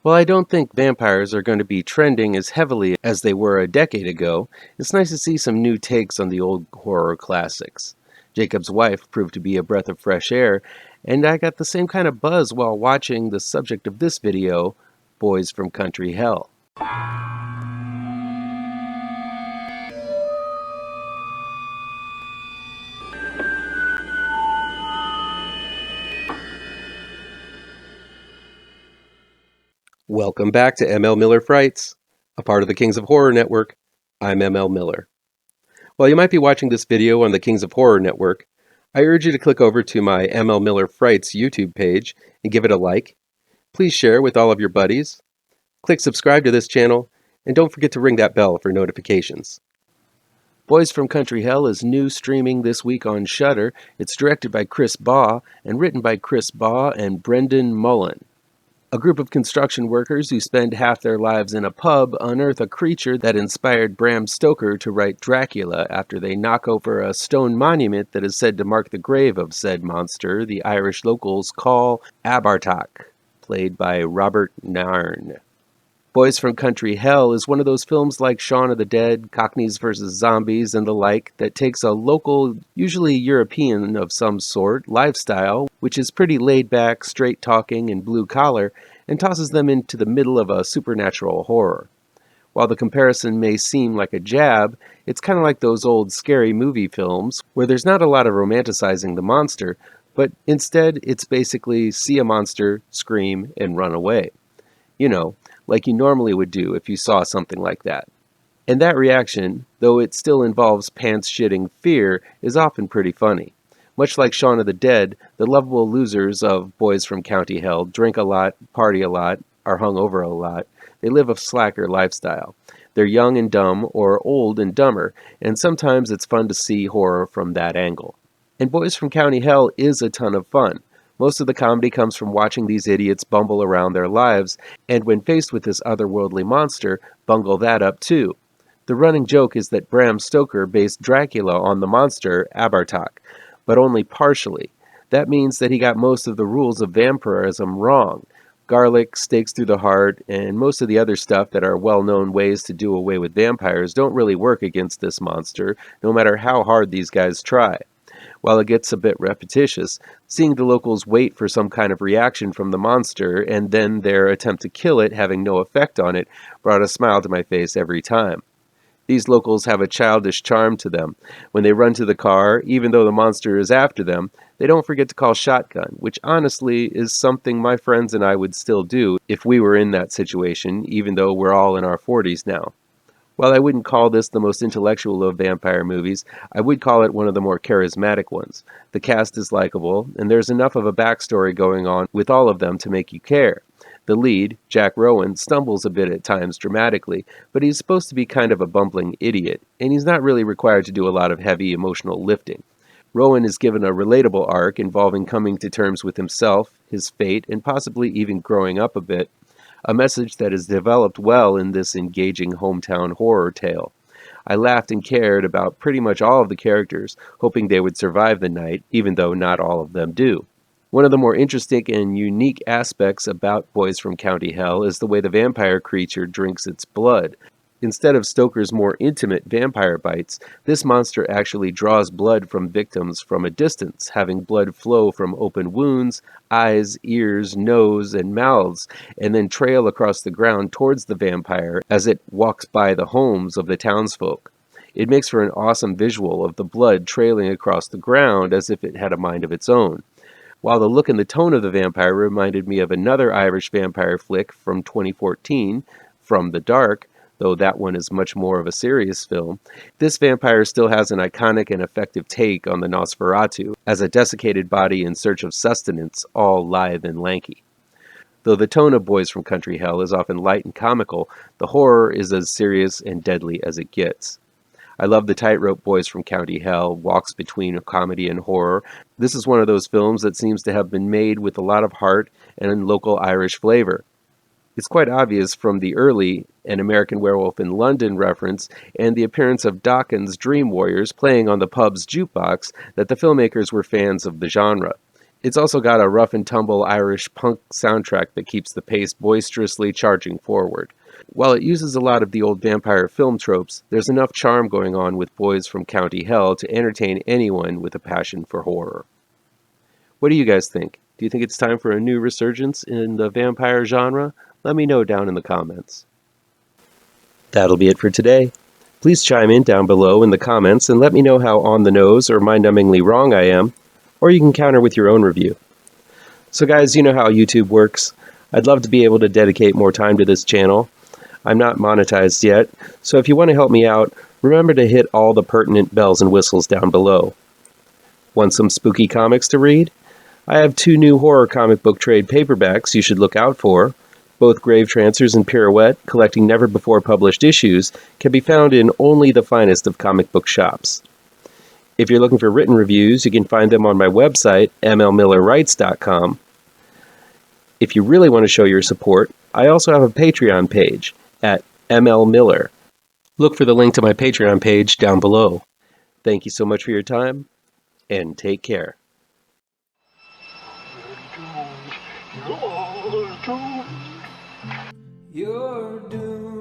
While I don't think vampires are going to be trending as heavily as they were a decade ago, it's nice to see some new takes on the old horror classics. Jacob's Wife proved to be a breath of fresh air, and I got the same kind of buzz while watching the subject of this video, Boys from Country Hell. Welcome back to ML Miller Frights, a part of the Kings of Horror Network. I'm ML Miller. While you might be watching this video on the Kings of Horror Network, I urge you to click over to my ML Miller Frights YouTube page and give it a like. Please share with all of your buddies. Click subscribe to this channel, and don't forget to ring that bell for notifications. Boys from Country Hell is new streaming this week on Shudder. It's directed by Baugh and written by Baugh and Brendan Mullin. A group of construction workers who spend half their lives in a pub unearth a creature that inspired Bram Stoker to write Dracula after they knock over a stone monument that is said to mark the grave of said monster the Irish locals call Abartach, played by Robert Nairn. Boys from Country Hell is one of those films like Shaun of the Dead, Cockneys vs. Zombies, and the like that takes a local, usually European of some sort, lifestyle, which is pretty laid-back, straight-talking, and blue-collar, and tosses them into the middle of a supernatural horror. While the comparison may seem like a jab, it's kind of like those old scary movie films where there's not a lot of romanticizing the monster, but instead it's basically see a monster, scream, and run away. You know, like you normally would do if you saw something like that. And that reaction, though it still involves pants-shitting fear, is often pretty funny. Much like Shaun of the Dead, the lovable losers of Boys from County Hell drink a lot, party a lot, are hungover a lot. They live a slacker lifestyle. They're young and dumb, or old and dumber, and sometimes it's fun to see horror from that angle. And Boys from County Hell is a ton of fun. Most of the comedy comes from watching these idiots bumble around their lives, and when faced with this otherworldly monster, bungle that up too. The running joke is that Bram Stoker based Dracula on the monster, Abartach, but only partially. That means that he got most of the rules of vampirism wrong. Garlic, stakes through the heart, and most of the other stuff that are well-known ways to do away with vampires don't really work against this monster, no matter how hard these guys try. While it gets a bit repetitious, seeing the locals wait for some kind of reaction from the monster and then their attempt to kill it having no effect on it brought a smile to my face every time. These locals have a childish charm to them. When they run to the car, even though the monster is after them, they don't forget to call shotgun, which honestly is something my friends and I would still do if we were in that situation, even though we're all in our 40s now. While I wouldn't call this the most intellectual of vampire movies, I would call it one of the more charismatic ones. The cast is likable, and there's enough of a backstory going on with all of them to make you care. The lead, Jack Rowan, stumbles a bit at times dramatically, but he's supposed to be kind of a bumbling idiot, and he's not really required to do a lot of heavy emotional lifting. Rowan is given a relatable arc involving coming to terms with himself, his fate, and possibly even growing up a bit. A message that is developed well in this engaging hometown horror tale. I laughed and cared about pretty much all of the characters, hoping they would survive the night, even though not all of them do. One of the more interesting and unique aspects about Boys from County Hell is the way the vampire creature drinks its blood. Instead of Stoker's more intimate vampire bites, this monster actually draws blood from victims from a distance, having blood flow from open wounds, eyes, ears, nose, and mouths, and then trail across the ground towards the vampire as it walks by the homes of the townsfolk. It makes for an awesome visual of the blood trailing across the ground as if it had a mind of its own. While the look and the tone of the vampire reminded me of another Irish vampire flick from 2014, From the Dark, though that one is much more of a serious film, this vampire still has an iconic and effective take on the Nosferatu as a desiccated body in search of sustenance, all lithe and lanky. Though the tone of Boys from Country Hell is often light and comical, the horror is as serious and deadly as it gets. I love the tightrope Boys from County Hell walks between comedy and horror. This is one of those films that seems to have been made with a lot of heart and local Irish flavor. It's quite obvious from the early An American Werewolf in London reference and the appearance of Dawkins' Dream Warriors playing on the pub's jukebox that the filmmakers were fans of the genre. It's also got a rough and tumble Irish punk soundtrack that keeps the pace boisterously charging forward. While it uses a lot of the old vampire film tropes, there's enough charm going on with Boys from County Hell to entertain anyone with a passion for horror. What do you guys think? Do you think it's time for a new resurgence in the vampire genre? Let me know down in the comments. That'll be it for today. Please chime in down below in the comments and let me know how on the nose or mind-numbingly wrong I am, or you can counter with your own review. So guys, you know how YouTube works. I'd love to be able to dedicate more time to this channel. I'm not monetized yet, so if you want to help me out, remember to hit all the pertinent bells and whistles down below. Want some spooky comics to read? I have 2 new horror comic book trade paperbacks you should look out for. Both Gravetrancers and Pirouette, collecting never-before-published issues, can be found in only the finest of comic book shops. If you're looking for written reviews, you can find them on my website, mlmillerwrites.com. If you really want to show your support, I also have a Patreon page at mlmiller. Look for the link to my Patreon page down below. Thank you so much for your time, and take care. You're doomed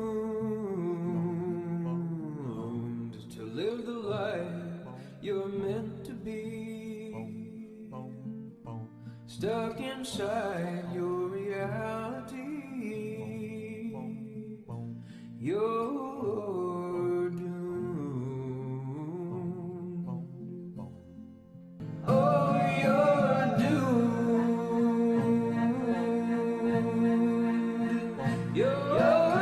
to live the life you're meant to be, stuck inside your reality. You're doomed. Oh, you're doomed. You're doomed.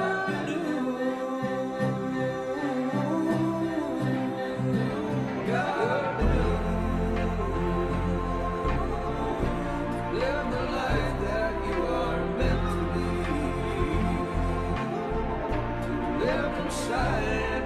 Live the life that you are meant to be. Live inside.